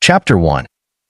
Chapter 1.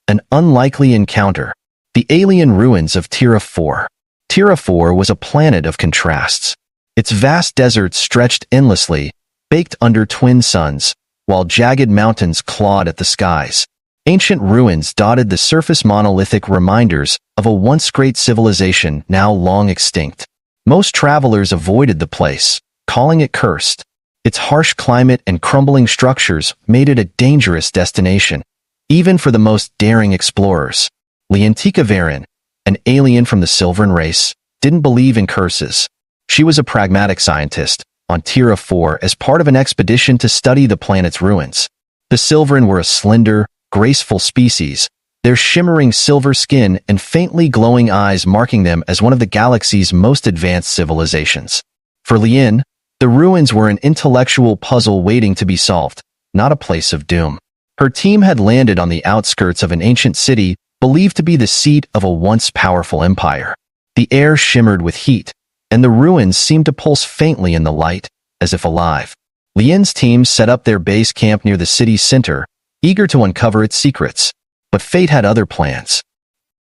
An Unlikely Encounter. The Alien Ruins of Terra 4. Terra 4 was a planet of contrasts. Its vast deserts stretched endlessly, baked under twin suns, while jagged mountains clawed at the skies. Ancient ruins dotted the surface, monolithic reminders of a once great civilization now long extinct. Most travelers avoided the place, calling it cursed. Its harsh climate and crumbling structures made it a dangerous destination, even for the most daring explorers. Leontika Varin, an alien from the Sylvan race, didn't believe in curses. She was a pragmatic scientist on Terra 4 as part of an expedition to study the planet's ruins. The Sylvan were a slender, graceful species, their shimmering silver skin and faintly glowing eyes marking them as one of the galaxy's most advanced civilizations. For Lien, the ruins were an intellectual puzzle waiting to be solved, not a place of doom. Her team had landed on the outskirts of an ancient city believed to be the seat of a once powerful empire. The air shimmered with heat, and the ruins seemed to pulse faintly in the light, as if alive. Lien's team set up their base camp near the city's center, eager to uncover its secrets. But fate had other plans.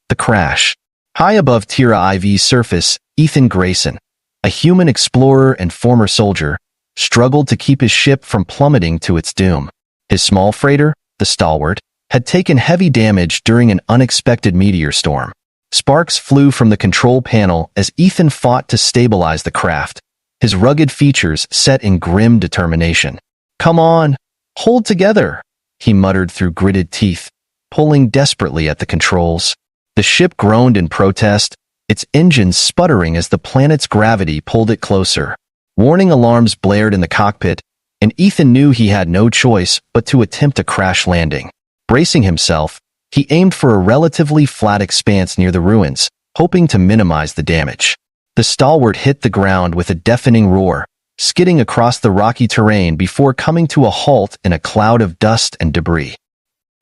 The crash. High above Terra IV's surface, Ethan Grayson, a human explorer and former soldier, struggled to keep his ship from plummeting to its doom. His small freighter, the Stalwart, had taken heavy damage during an unexpected meteor storm. Sparks flew from the control panel as Ethan fought to stabilize the craft, his rugged features set in grim determination. "Come on, hold together," he muttered through gritted teeth, pulling desperately at the controls. The ship groaned in protest, its engines sputtering as the planet's gravity pulled it closer. Warning alarms blared in the cockpit, and Ethan knew he had no choice but to attempt a crash landing. Bracing himself, he aimed for a relatively flat expanse near the ruins, hoping to minimize the damage. The Stalwart hit the ground with a deafening roar, skidding across the rocky terrain before coming to a halt in a cloud of dust and debris.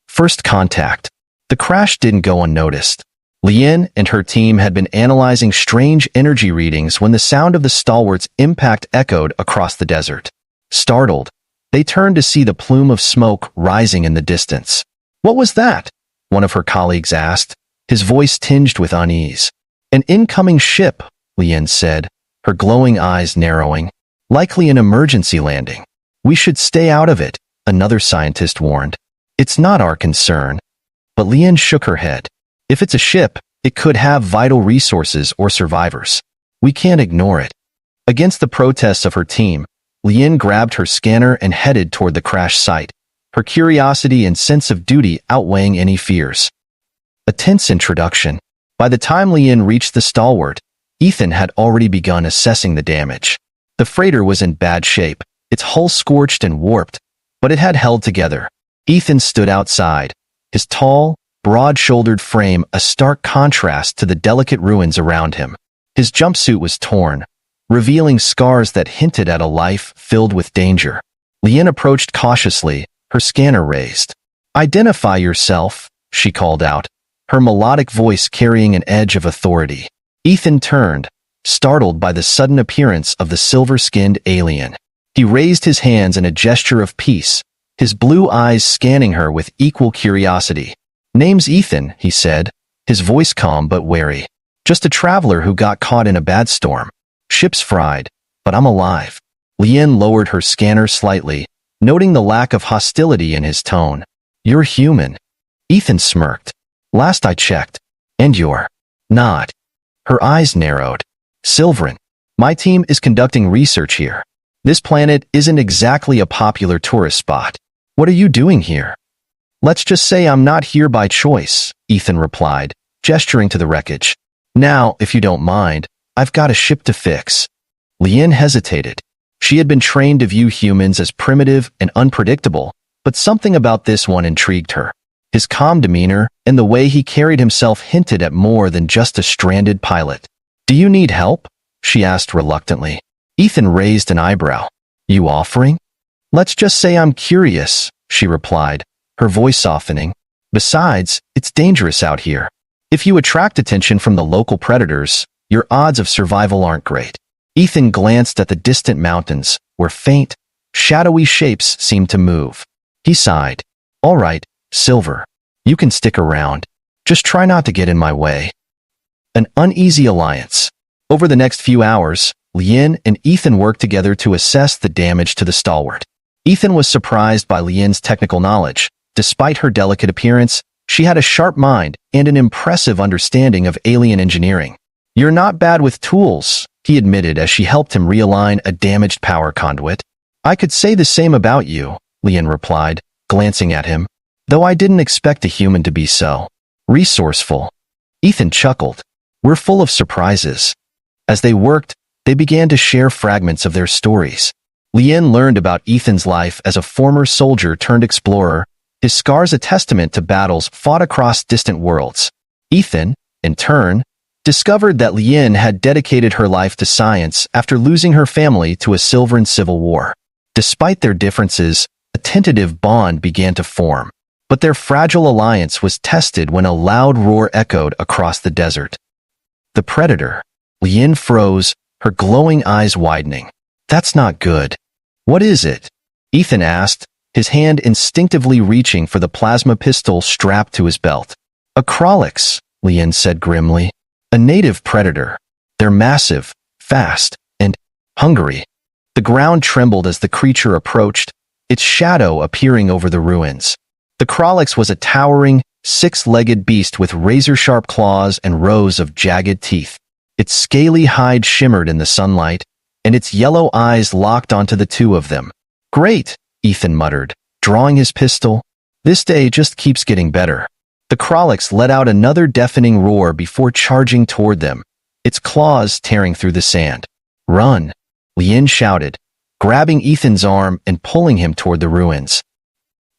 First contact. The crash didn't go unnoticed. Lien and her team had been analyzing strange energy readings when the sound of the Stalwart's impact echoed across the desert. Startled, they turned to see the plume of smoke rising in the distance. "What was that?" one of her colleagues asked, his voice tinged with unease. "An incoming ship," Lien said, her glowing eyes narrowing. "Likely an emergency landing. We should stay out of it," another scientist warned. "It's not our concern." But Lien shook her head. "If it's a ship, it could have vital resources or survivors. We can't ignore it." Against the protests of her team, Lien grabbed her scanner and headed toward the crash site, her curiosity and sense of duty outweighing any fears. A tense introduction. By the time Lien reached the Stalwart, Ethan had already begun assessing the damage. The freighter was in bad shape, its hull scorched and warped, but it had held together. Ethan stood outside, his tall, broad-shouldered frame a stark contrast to the delicate ruins around him. His jumpsuit was torn, revealing scars that hinted at a life filled with danger. Lien approached cautiously, her scanner raised. "Identify yourself," she called out, her melodic voice carrying an edge of authority. Ethan turned, startled by the sudden appearance of the silver-skinned alien. He raised his hands in a gesture of peace, his blue eyes scanning her with equal curiosity. "Name's Ethan," he said, his voice calm but wary. "Just a traveler who got caught in a bad storm. Ship's fried, but I'm alive." Lien lowered her scanner slightly, noting the lack of hostility in his tone. "You're human." Ethan smirked. "Last I checked. And you're not." Her eyes narrowed. "Silverin. My team is conducting research here. This planet isn't exactly a popular tourist spot. What are you doing here?" "Let's just say I'm not here by choice," Ethan replied, gesturing to the wreckage. "Now, if you don't mind, I've got a ship to fix." Lien hesitated. She had been trained to view humans as primitive and unpredictable, but something about this one intrigued her. His calm demeanor and the way he carried himself hinted at more than just a stranded pilot. "Do you need help?" she asked reluctantly. Ethan raised an eyebrow. "You offering?" "Let's just say I'm curious," she replied, her voice softening. "Besides, it's dangerous out here. If you attract attention from the local predators, your odds of survival aren't great." Ethan glanced at the distant mountains, where faint, shadowy shapes seemed to move. He sighed. "All right, Silver, You can stick around. Just try not to get in my way. An uneasy alliance. Over the next few hours, Lien and Ethan worked together to assess the damage to the stalwart. Ethan was surprised by Lien's technical knowledge. Despite her delicate appearance, she had a sharp mind and an impressive understanding of alien engineering. "You're not bad with tools," he admitted as she helped him realign a damaged power conduit. "I could say the same about you," Lien replied, glancing at him, "though I didn't expect a human to be so resourceful." Ethan chuckled. "We're full of surprises." As they worked, they began to share fragments of their stories. Lien learned about Ethan's life as a former soldier turned explorer, his scars a testament to battles fought across distant worlds. Ethan, in turn, discovered that Lien had dedicated her life to science after losing her family to a Silveran civil war. Despite their differences, a tentative bond began to form, but their fragile alliance was tested when a loud roar echoed across the desert. The predator. Lien froze, her glowing eyes widening. "That's not good." "What is it?" Ethan asked, his hand instinctively reaching for the plasma pistol strapped to his belt. "A Krolix," Lien said grimly. "A native predator. They're massive, fast, and hungry." The ground trembled as the creature approached, its shadow appearing over the ruins. The Krolix was a towering, six-legged beast with razor-sharp claws and rows of jagged teeth. Its scaly hide shimmered in the sunlight, and its yellow eyes locked onto the two of them. "Great," Ethan muttered, drawing his pistol. "This day just keeps getting better." The Krolix let out another deafening roar before charging toward them, its claws tearing through the sand. "Run," Lien shouted, grabbing Ethan's arm and pulling him toward the ruins.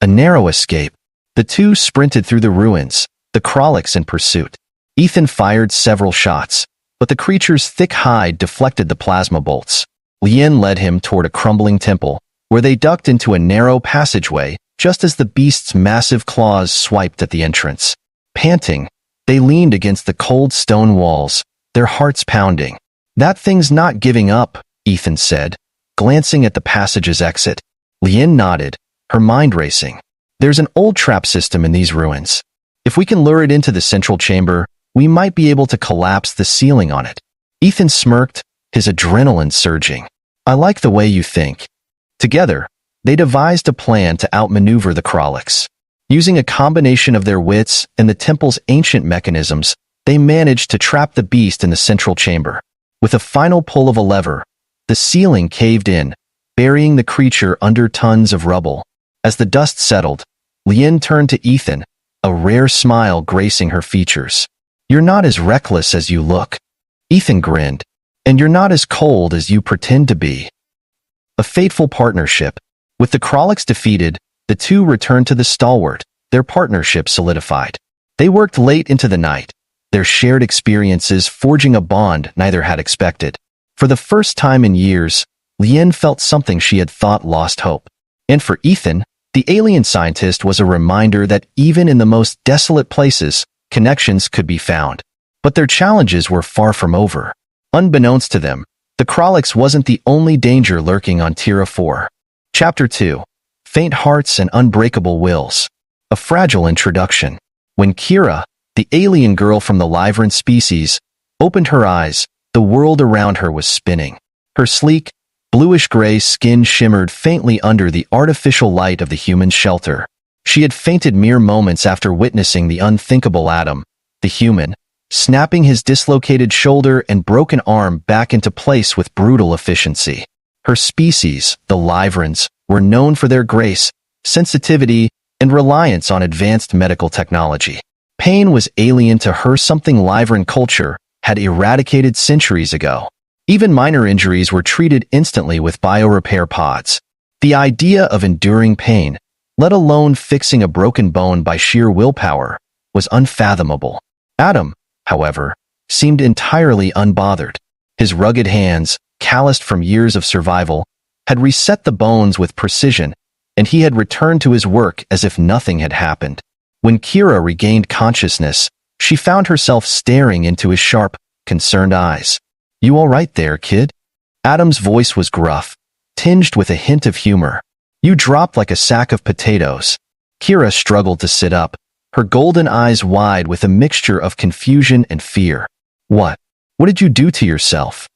A narrow escape. The two sprinted through the ruins, the Krolix in pursuit. Ethan fired several shots, but the creature's thick hide deflected the plasma bolts. Lien led him toward a crumbling temple, where they ducked into a narrow passageway just as the beast's massive claws swiped at the entrance. Panting, they leaned against the cold stone walls, their hearts pounding. "That thing's not giving up," Ethan said, glancing at the passage's exit. Lien nodded, her mind racing. "There's an old trap system in these ruins. If we can lure it into the central chamber, we might be able to collapse the ceiling on it." Ethan smirked, his adrenaline surging. "I like the way you think." Together, they devised a plan to outmaneuver the Krolix. Using a combination of their wits and the temple's ancient mechanisms, they managed to trap the beast in the central chamber. With a final pull of a lever, the ceiling caved in, burying the creature under tons of rubble. As the dust settled, Lien turned to Ethan, a rare smile gracing her features. "You're not as reckless as you look." Ethan grinned. "And you're not as cold as you pretend to be." A fateful partnership. With the Krolix defeated, the two returned to the stalwart, their partnership solidified. They worked late into the night, their shared experiences forging a bond neither had expected. For the first time in years, Lien felt something she had thought lost hope. And for Ethan, the alien scientist was a reminder that even in the most desolate places, connections could be found. But their challenges were far from over. Unbeknownst to them, the Krolix wasn't the only danger lurking on Tira 4. Chapter 2. Faint Hearts and Unbreakable Wills. A fragile introduction. When Kira, the alien girl from the Liveran species, opened her eyes, the world around her was spinning. Her sleek, bluish-gray skin shimmered faintly under the artificial light of the human shelter. She had fainted mere moments after witnessing the unthinkable Adam, the human, snapping his dislocated shoulder and broken arm back into place with brutal efficiency. Her species, the Liverans, were known for their grace, sensitivity, and reliance on advanced medical technology. Pain was alien to her, something Liveran culture had eradicated centuries ago. Even minor injuries were treated instantly with biorepair pods. The idea of enduring pain, let alone fixing a broken bone by sheer willpower, was unfathomable. Adam, however, seemed entirely unbothered. His rugged hands, calloused from years of survival, had reset the bones with precision, and he had returned to his work as if nothing had happened. When Kira regained consciousness, she found herself staring into his sharp, concerned eyes. "You all right there, kid?" Adam's voice was gruff, tinged with a hint of humor. "You dropped like a sack of potatoes." Kira struggled to sit up, her golden eyes wide with a mixture of confusion and fear. What? What did you do to yourself?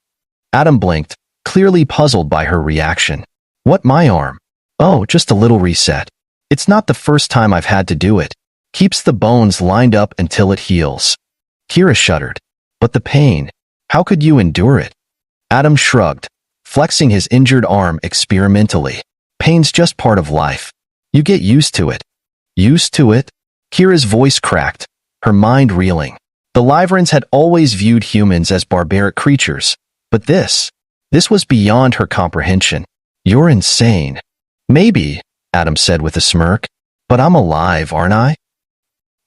Adam blinked, clearly puzzled by her reaction. What, my arm? Oh, just a little reset. It's not the first time I've had to do it. Keeps the bones lined up until it heals. Kira shuddered. But the pain, how could you endure it? Adam shrugged, flexing his injured arm experimentally. Pain's just part of life. You get used to it. Used to it? Kira's voice cracked, her mind reeling. The Liverans had always viewed humans as barbaric creatures, but this was beyond her comprehension. You're insane. Maybe, Adam said with a smirk, but I'm alive, aren't I?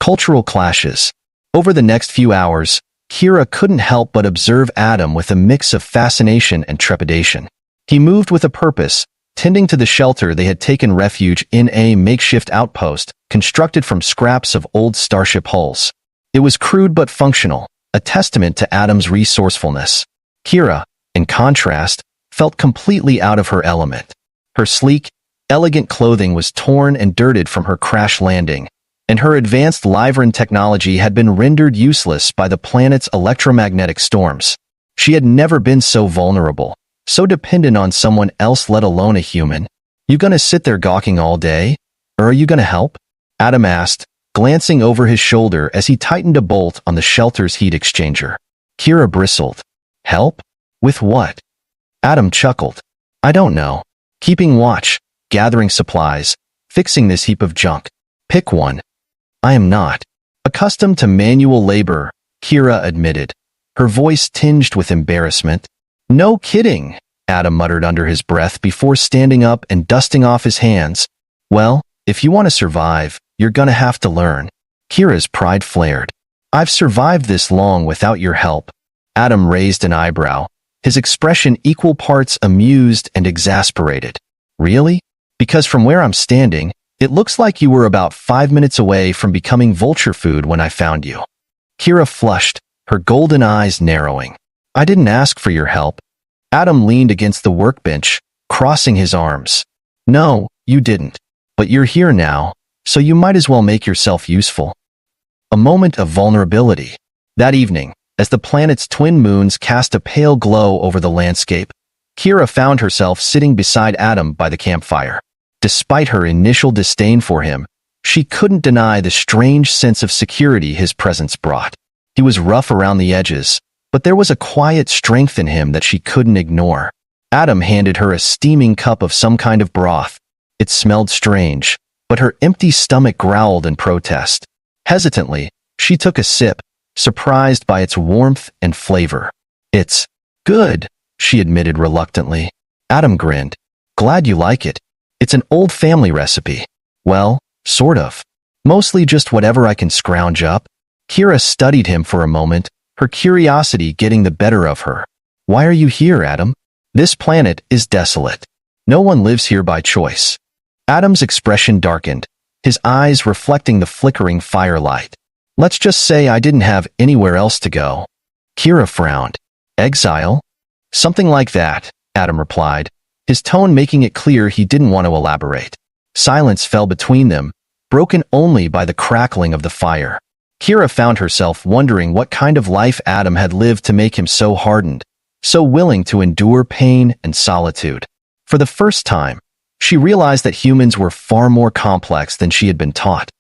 Cultural clashes. Over the next few hours, Kira couldn't help but observe Adam with a mix of fascination and trepidation. He moved with a purpose, tending to the shelter they had taken refuge in, a makeshift outpost constructed from scraps of old starship hulls. It was crude but functional, a testament to Adam's resourcefulness. Kira, in contrast, felt completely out of her element. Her sleek, elegant clothing was torn and dirted from her crash landing, and her advanced Liveran technology had been rendered useless by the planet's electromagnetic storms. She had never been so vulnerable, so dependent on someone else, let alone a human. You gonna sit there gawking all day? Or are you gonna help? Adam asked, glancing over his shoulder as he tightened a bolt on the shelter's heat exchanger. Kira bristled. Help? With what? Adam chuckled. I don't know. Keeping watch, gathering supplies, fixing this heap of junk. Pick one. I am not accustomed to manual labor, Kira admitted, her voice tinged with embarrassment. No kidding, Adam muttered under his breath before standing up and dusting off his hands. Well, if you want to survive, you're gonna have to learn. Kira's pride flared. I've survived this long without your help. Adam raised an eyebrow, his expression equal parts amused and exasperated. Really? Because from where I'm standing, it looks like you were about 5 minutes away from becoming vulture food when I found you. Kira flushed, her golden eyes narrowing. I didn't ask for your help. Adam leaned against the workbench, crossing his arms. No, you didn't. But you're here now, so you might as well make yourself useful. A moment of vulnerability. That evening, as the planet's twin moons cast a pale glow over the landscape, Kira found herself sitting beside Adam by the campfire. Despite her initial disdain for him, she couldn't deny the strange sense of security his presence brought. He was rough around the edges, but there was a quiet strength in him that she couldn't ignore. Adam handed her a steaming cup of some kind of broth. It smelled strange, but her empty stomach growled in protest. Hesitantly, she took a sip, surprised by its warmth and flavor. It's good, she admitted reluctantly. Adam grinned. Glad you like it. It's an old family recipe. Well, sort of. Mostly just whatever I can scrounge up. Kira studied him for a moment, her curiosity getting the better of her. Why are you here, Adam? This planet is desolate. No one lives here by choice. Adam's expression darkened, his eyes reflecting the flickering firelight. Let's just say I didn't have anywhere else to go. Kira frowned. Exile? Something like that, Adam replied, his tone making it clear he didn't want to elaborate. Silence fell between them, broken only by the crackling of the fire. Kira found herself wondering what kind of life Adam had lived to make him so hardened, so willing to endure pain and solitude. For the first time, she realized that humans were far more complex than she had been taught.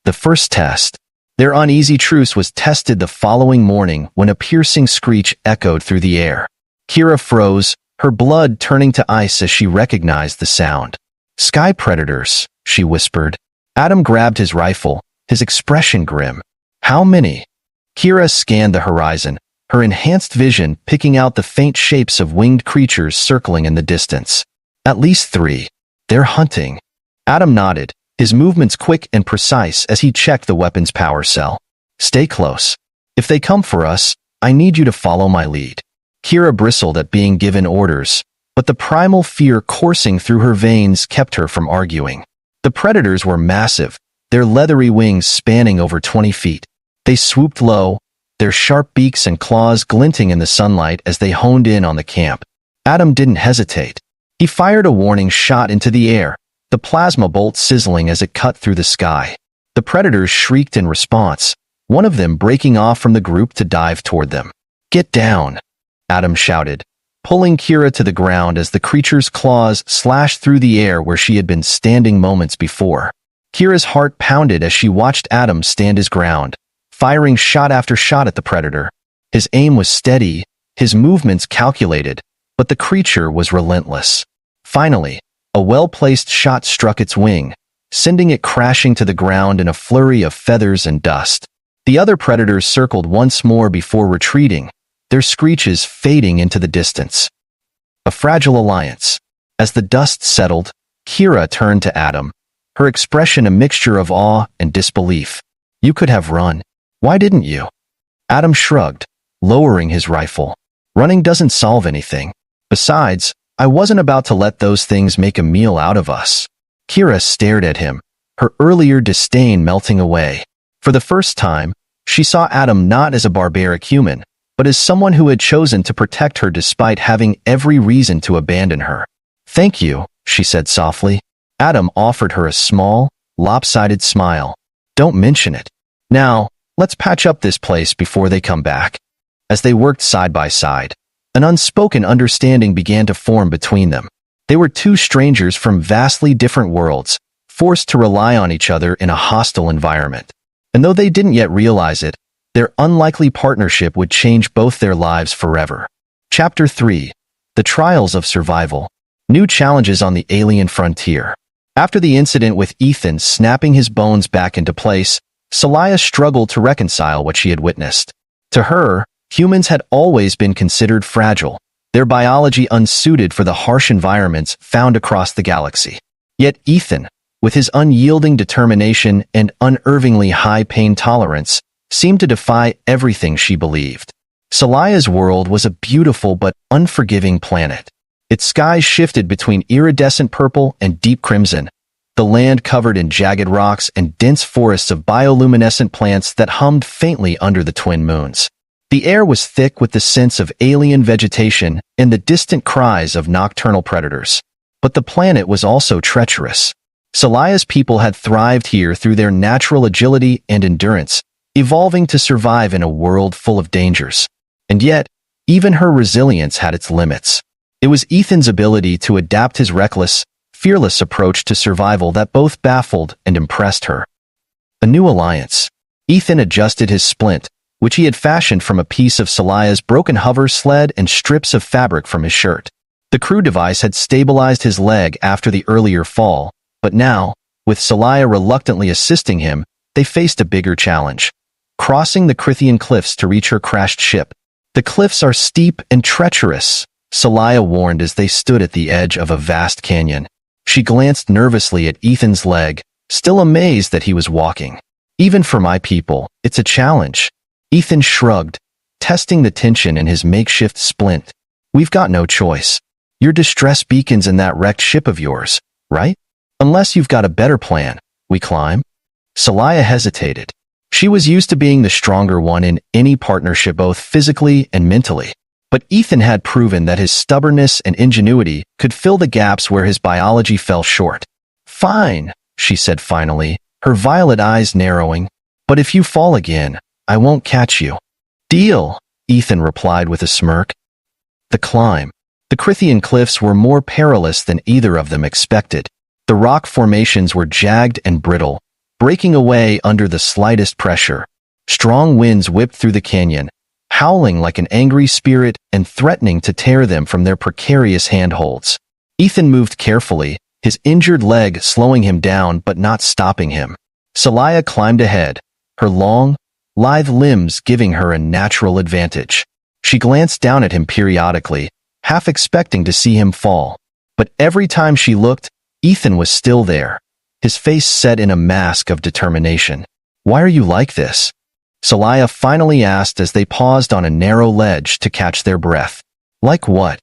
The first test. Their uneasy truce was tested the following morning when a piercing screech echoed through the air. Kira froze, her blood turning to ice as she recognized the sound. Sky predators, she whispered. Adam grabbed his rifle, his expression grim. How many? Kira scanned the horizon, her enhanced vision picking out the faint shapes of winged creatures circling in the distance. At least 3. They're hunting. Adam nodded, his movements quick and precise as he checked the weapon's power cell. Stay close. If they come for us, I need you to follow my lead. Kira bristled at being given orders, but the primal fear coursing through her veins kept her from arguing. The predators were massive, their leathery wings spanning over 20 feet. They swooped low, their sharp beaks and claws glinting in the sunlight as they honed in on the camp. Adam didn't hesitate. He fired a warning shot into the air, the plasma bolt sizzling as it cut through the sky. The predators shrieked in response, one of them breaking off from the group to dive toward them. "Get down!" Adam shouted, pulling Kira to the ground as the creature's claws slashed through the air where she had been standing moments before. Kira's heart pounded as she watched Adam stand his ground, firing shot after shot at the predator. His aim was steady, his movements calculated, but the creature was relentless. Finally, a well-placed shot struck its wing, sending it crashing to the ground in a flurry of feathers and dust. The other predators circled once more before retreating, their screeches fading into the distance. A fragile alliance. As the dust settled, Kira turned to Adam, her expression a mixture of awe and disbelief. "You could have run. Why didn't you?" Adam shrugged, lowering his rifle. "Running doesn't solve anything. Besides, I wasn't about to let those things make a meal out of us." Kira stared at him, her earlier disdain melting away. For the first time, she saw Adam not as a barbaric human, but as someone who had chosen to protect her despite having every reason to abandon her. "Thank you," she said softly. Adam offered her a small, lopsided smile. "Don't mention it. Now, let's patch up this place before they come back." As they worked side by side, an unspoken understanding began to form between them. They were two strangers from vastly different worlds, forced to rely on each other in a hostile environment. And though they didn't yet realize it, their unlikely partnership would change both their lives forever. Chapter 3. The Trials of Survival. New Challenges on the Alien Frontier. After the incident with Ethan snapping his bones back into place, Celaya struggled to reconcile what she had witnessed. To her, humans had always been considered fragile, their biology unsuited for the harsh environments found across the galaxy. Yet Ethan, with his unyielding determination and unervingly high pain tolerance, seemed to defy everything she believed. Celaya's world was a beautiful but unforgiving planet. Its skies shifted between iridescent purple and deep crimson, the land covered in jagged rocks and dense forests of bioluminescent plants that hummed faintly under the twin moons. The air was thick with the sense of alien vegetation and the distant cries of nocturnal predators. But the planet was also treacherous. Celaya's people had thrived here through their natural agility and endurance, evolving to survive in a world full of dangers. And yet, even her resilience had its limits. It was Ethan's ability to adapt his reckless, fearless approach to survival that both baffled and impressed her. A new alliance. Ethan adjusted his splint, which he had fashioned from a piece of Celaya's broken hover sled and strips of fabric from his shirt. The crew device had stabilized his leg after the earlier fall, but now, with Celaya reluctantly assisting him, they faced a bigger challenge. Crossing the Crithian cliffs to reach her crashed ship. "The cliffs are steep and treacherous," Celaya warned as they stood at the edge of a vast canyon. She glanced nervously at Ethan's leg, still amazed that he was walking. "Even for my people, it's a challenge." Ethan shrugged, testing the tension in his makeshift splint. "We've got no choice. Your distress beacons in that wrecked ship of yours, right? Unless you've got a better plan, we climb?" Celaya hesitated. She was used to being the stronger one in any partnership both physically and mentally. But Ethan had proven that his stubbornness and ingenuity could fill the gaps where his biology fell short. "Fine," she said finally, her violet eyes narrowing. "But if you fall again, I won't catch you." "Deal," Ethan replied with a smirk. The climb. The Crithian cliffs were more perilous than either of them expected. The rock formations were jagged and brittle, breaking away under the slightest pressure. Strong winds whipped through the canyon, howling like an angry spirit and threatening to tear them from their precarious handholds. Ethan moved carefully, his injured leg slowing him down but not stopping him. Celaya climbed ahead, her long, lithe limbs giving her a natural advantage. She glanced down at him periodically, half expecting to see him fall. But every time she looked, Ethan was still there, his face set in a mask of determination. "Why are you like this?" Celaya finally asked as they paused on a narrow ledge to catch their breath. "Like what?"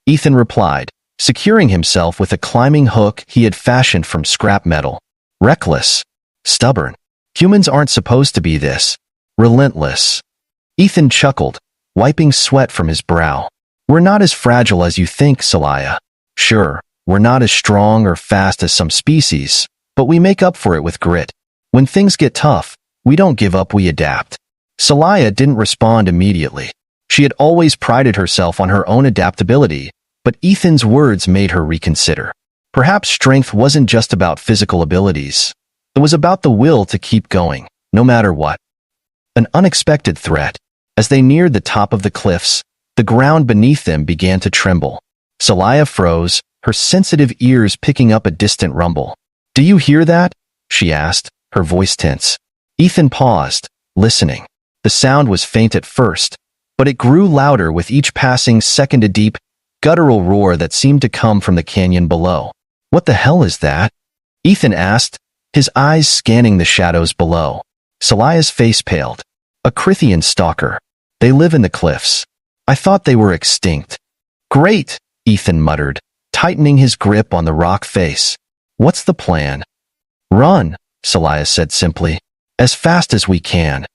Ethan replied, securing himself with a climbing hook he had fashioned from scrap metal. "Reckless. Stubborn. Humans aren't supposed to be this. Relentless." Ethan chuckled, wiping sweat from his brow. "We're not as fragile as you think, Celaya. Sure, we're not as strong or fast as some species, but we make up for it with grit. When things get tough, we don't give up, we adapt. Celaya didn't respond immediately. She had always prided herself on her own adaptability, but Ethan's words made her reconsider. Perhaps strength wasn't just about physical abilities. It was about the will to keep going, no matter what. An unexpected threat. As they neared the top of the cliffs, the ground beneath them began to tremble. Celaya froze, her sensitive ears picking up a distant rumble. "Do you hear that?" she asked, her voice tense. Ethan paused, listening. The sound was faint at first, but it grew louder with each passing second, a deep, guttural roar that seemed to come from the canyon below. "What the hell is that?" Ethan asked, his eyes scanning the shadows below. Celaya's face paled. "A Crithian stalker. They live in the cliffs. I thought they were extinct." "Great," Ethan muttered, tightening his grip on the rock face. "What's the plan?" "Run," Celaya said simply. "As fast as we can."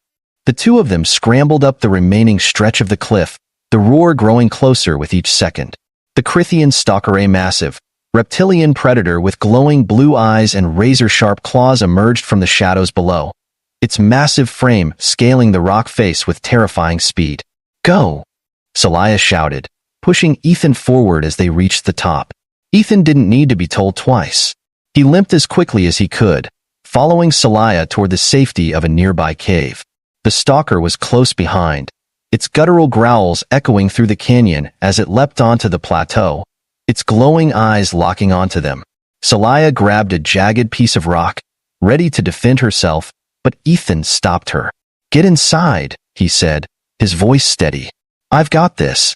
The two of them scrambled up the remaining stretch of the cliff, the roar growing closer with each second. The Crithian stalker, a massive, reptilian predator with glowing blue eyes and razor-sharp claws, emerged from the shadows below, its massive frame scaling the rock face with terrifying speed. "Go!" Celaya shouted, pushing Ethan forward as they reached the top. Ethan didn't need to be told twice. He limped as quickly as he could, following Celaya toward the safety of a nearby cave. The stalker was close behind, its guttural growls echoing through the canyon as it leapt onto the plateau, its glowing eyes locking onto them. Celaya grabbed a jagged piece of rock, ready to defend herself, but Ethan stopped her. "Get inside," he said, his voice steady. "I've got this."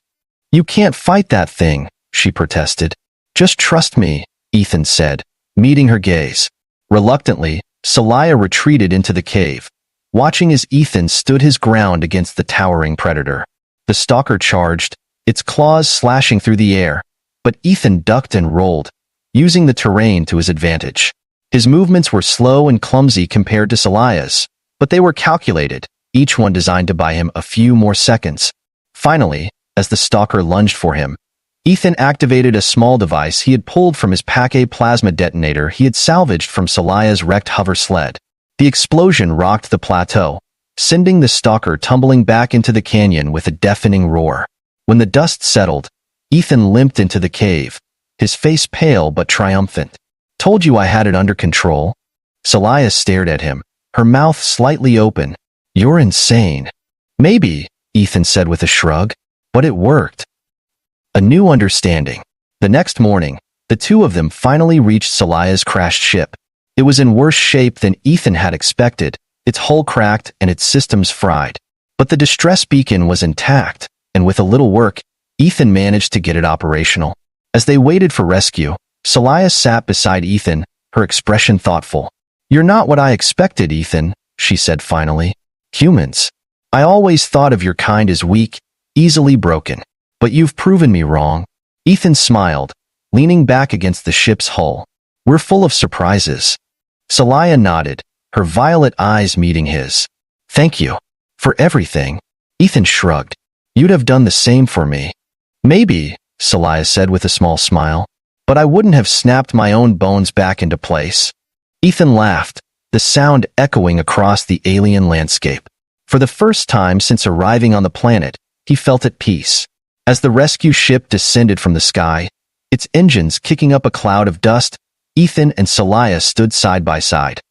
"You can't fight that thing," she protested. "Just trust me," Ethan said, meeting her gaze. Reluctantly, Celaya retreated into the cave, watching as Ethan stood his ground against the towering predator. The stalker charged, its claws slashing through the air, but Ethan ducked and rolled, using the terrain to his advantage. His movements were slow and clumsy compared to Celaya's, but they were calculated, each one designed to buy him a few more seconds. Finally, as the stalker lunged for him, Ethan activated a small device he had pulled from his pack, a plasma detonator he had salvaged from Celaya's wrecked hover sled. The explosion rocked the plateau, sending the stalker tumbling back into the canyon with a deafening roar. When the dust settled, Ethan limped into the cave, his face pale but triumphant. "Told you I had it under control." Celaya stared at him, her mouth slightly open. "You're insane." "Maybe," Ethan said with a shrug, "but it worked." A new understanding. The next morning, the two of them finally reached Celaya's crashed ship. It was in worse shape than Ethan had expected, its hull cracked and its systems fried. But the distress beacon was intact, and with a little work, Ethan managed to get it operational. As they waited for rescue, Celaya sat beside Ethan, her expression thoughtful. "You're not what I expected, Ethan," she said finally. "Humans. I always thought of your kind as weak, easily broken. But you've proven me wrong." Ethan smiled, leaning back against the ship's hull. "We're full of surprises." Celaya nodded, her violet eyes meeting his. "Thank you. For everything." Ethan shrugged. "You'd have done the same for me." "Maybe," Celaya said with a small smile. "But I wouldn't have snapped my own bones back into place." Ethan laughed, the sound echoing across the alien landscape. For the first time since arriving on the planet, he felt at peace. As the rescue ship descended from the sky, its engines kicking up a cloud of dust, Ethan and Celaya stood side by side,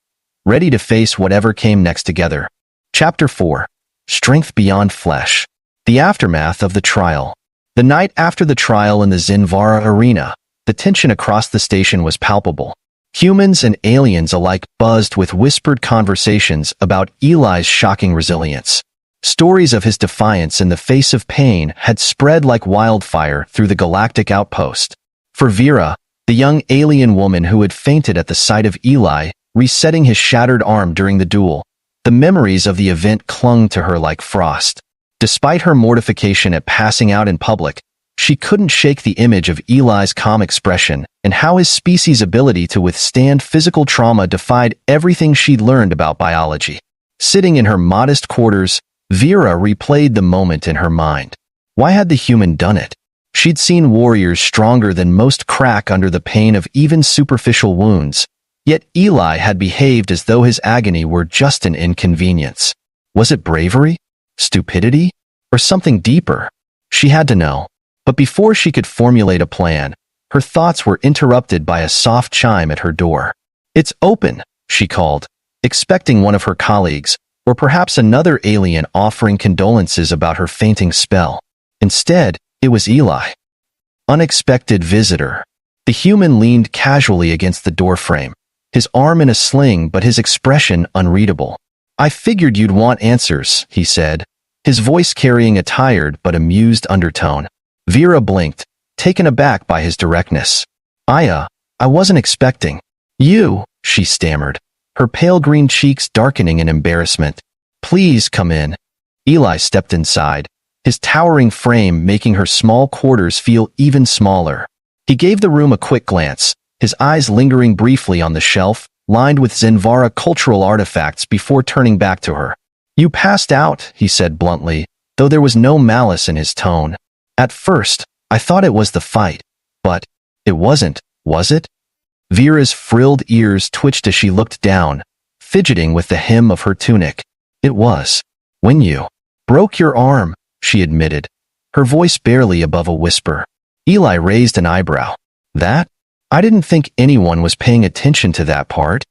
ready to face whatever came next together. Chapter 4. Strength Beyond Flesh. The aftermath of the trial. The night after the trial in the Zinvara arena, the tension across the station was palpable. Humans and aliens alike buzzed with whispered conversations about Eli's shocking resilience. Stories of his defiance in the face of pain had spread like wildfire through the galactic outpost. For Vera, the young alien woman who had fainted at the sight of Eli, resetting his shattered arm during the duel, the memories of the event clung to her like frost. Despite her mortification at passing out in public, she couldn't shake the image of Eli's calm expression and how his species' ability to withstand physical trauma defied everything she'd learned about biology. Sitting in her modest quarters, Vera replayed the moment in her mind. Why had the human done it? She'd seen warriors stronger than most crack under the pain of even superficial wounds, Yet Eli had behaved as though his agony were just an inconvenience. Was it bravery? Stupidity? Or something deeper? She had to know. But before she could formulate a plan, her thoughts were interrupted by a soft chime at her door. "It's open," she called, expecting one of her colleagues, or perhaps another alien offering condolences about her fainting spell. Instead, it was Eli. Unexpected visitor. The human leaned casually against the doorframe, his arm in a sling but his expression unreadable. "I figured you'd want answers," he said, his voice carrying a tired but amused undertone. Vera blinked, taken aback by his directness. I wasn't expecting you," she stammered, her pale green cheeks darkening in embarrassment. "Please come in." Eli stepped inside, his towering frame making her small quarters feel even smaller. He gave the room a quick glance, his eyes lingering briefly on the shelf, lined with Zenvara cultural artifacts before turning back to her. "You passed out," he said bluntly, though there was no malice in his tone. "At first, I thought it was the fight, but it wasn't, was it?" Vera's frilled ears twitched as she looked down, fidgeting with the hem of her tunic. "It was. When you broke your arm," she admitted, her voice barely above a whisper. Eli raised an eyebrow. "That? I didn't think anyone was paying attention to that part."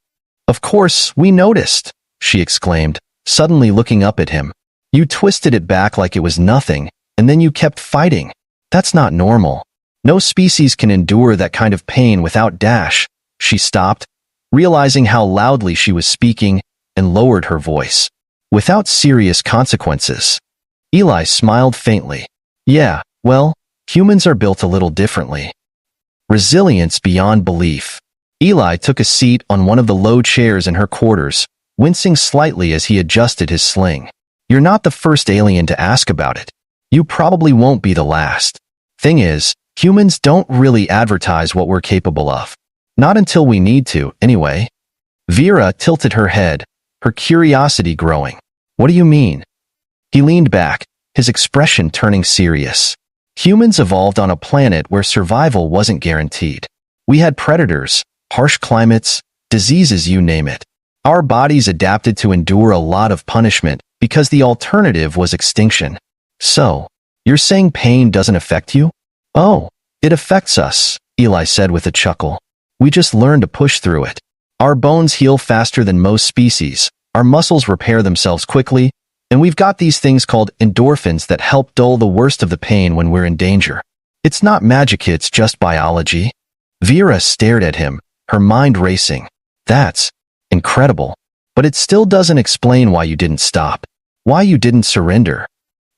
"Of course, we noticed," she exclaimed, suddenly looking up at him. "You twisted it back like it was nothing, and then you kept fighting. That's not normal. No species can endure that kind of pain without dash." She stopped, realizing how loudly she was speaking, and lowered her voice. "Without serious consequences." Eli smiled faintly. "Yeah, well, humans are built a little differently." Resilience beyond belief. Eli took a seat on one of the low chairs in her quarters, wincing slightly as he adjusted his sling. "You're not the first alien to ask about it. You probably won't be the last. Thing is, humans don't really advertise what we're capable of. Not until we need to, anyway." Vera tilted her head, her curiosity growing. "What do you mean?" He leaned back, his expression turning serious. "Humans evolved on a planet where survival wasn't guaranteed. We had predators, harsh climates, diseases, you name it. Our bodies adapted to endure a lot of punishment because the alternative was extinction. So, you're saying pain doesn't affect you?" "Oh, it affects us," Eli said with a chuckle. "We just learn to push through it. Our bones heal faster than most species, our muscles repair themselves quickly, and we've got these things called endorphins that help dull the worst of the pain when we're in danger. It's not magic, it's just biology." Vera stared at him, her mind racing. "That's incredible. But it still doesn't explain why you didn't stop. Why you didn't surrender."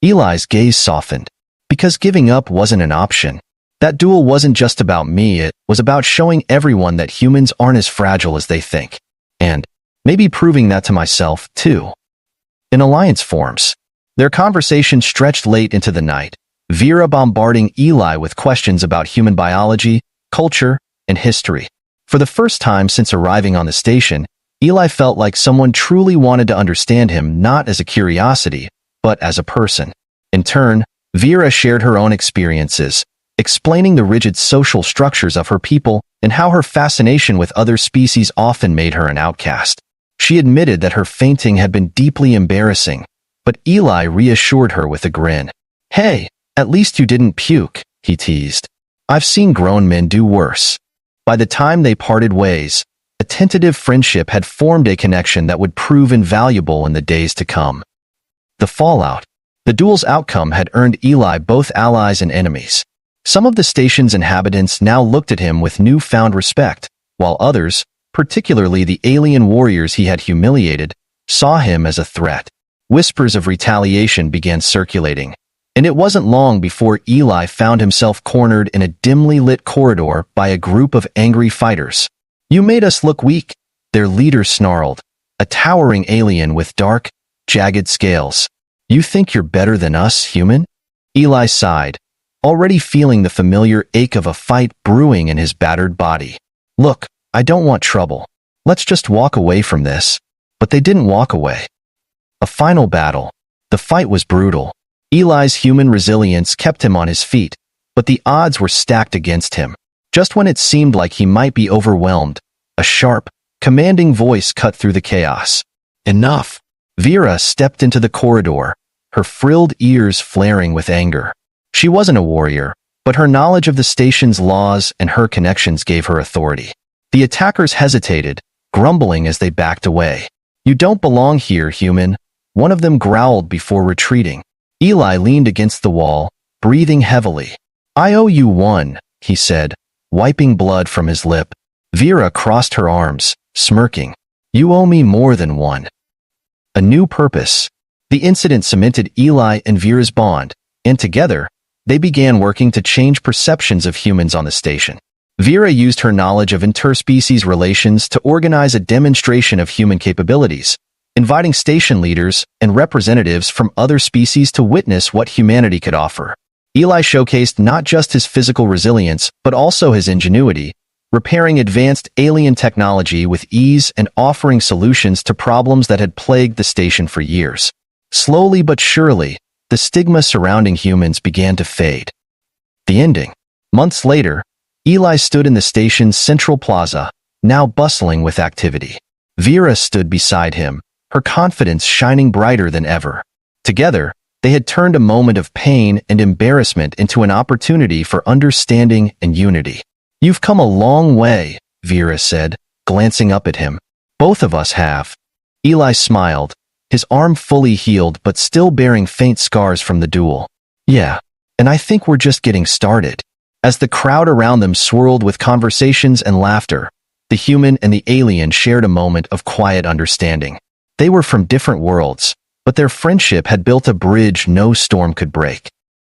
Eli's gaze softened. "Because giving up wasn't an option. That duel wasn't just about me, it was about showing everyone that humans aren't as fragile as they think. And maybe proving that to myself, too." In alliance forms. Their conversation stretched late into the night, Vera bombarding Eli with questions about human biology, culture, and history. For the first time since arriving on the station, Eli felt like someone truly wanted to understand him not as a curiosity, but as a person. In turn, Vera shared her own experiences, explaining the rigid social structures of her people and how her fascination with other species often made her an outcast. She admitted that her fainting had been deeply embarrassing, but Eli reassured her with a grin. "Hey, at least you didn't puke," he teased. "I've seen grown men do worse." By the time they parted ways, a tentative friendship had formed a connection that would prove invaluable in the days to come. The fallout. The duel's outcome had earned Eli both allies and enemies. Some of the station's inhabitants now looked at him with newfound respect, while others, particularly the alien warriors he had humiliated, saw him as a threat. Whispers of retaliation began circulating, and it wasn't long before Eli found himself cornered in a dimly lit corridor by a group of angry fighters. "You made us look weak," their leader snarled, a towering alien with dark, jagged scales. "You think you're better than us, human?" Eli sighed, already feeling the familiar ache of a fight brewing in his battered body. "Look, I don't want trouble. Let's just walk away from this." But they didn't walk away. A final battle. The fight was brutal. Eli's human resilience kept him on his feet, but the odds were stacked against him. Just when it seemed like he might be overwhelmed, a sharp, commanding voice cut through the chaos. Enough! Vera stepped into the corridor, her frilled ears flaring with anger. She wasn't a warrior, but her knowledge of the station's laws and her connections gave her authority. The attackers hesitated, grumbling as they backed away. You don't belong here, human, one of them growled before retreating. Eli leaned against the wall, breathing heavily. I owe you one, he said, wiping blood from his lip. Vera crossed her arms, smirking. You owe me more than one. A new purpose. The incident cemented Eli and Vera's bond, and together, they began working to change perceptions of humans on the station. Vera used her knowledge of interspecies relations to organize a demonstration of human capabilities, inviting station leaders and representatives from other species to witness what humanity could offer. Eli showcased not just his physical resilience, but also his ingenuity, repairing advanced alien technology with ease and offering solutions to problems that had plagued the station for years. Slowly but surely, the stigma surrounding humans began to fade. The ending. Months later, Eli stood in the station's central plaza, now bustling with activity. Vera stood beside him, her confidence shining brighter than ever. Together, they had turned a moment of pain and embarrassment into an opportunity for understanding and unity. You've come a long way, Vera said, glancing up at him. Both of us have. Eli smiled, his arm fully healed but still bearing faint scars from the duel. Yeah, and I think we're just getting started. As the crowd around them swirled with conversations and laughter, the human and the alien shared a moment of quiet understanding. They were from different worlds, but their friendship had built a bridge no storm could break.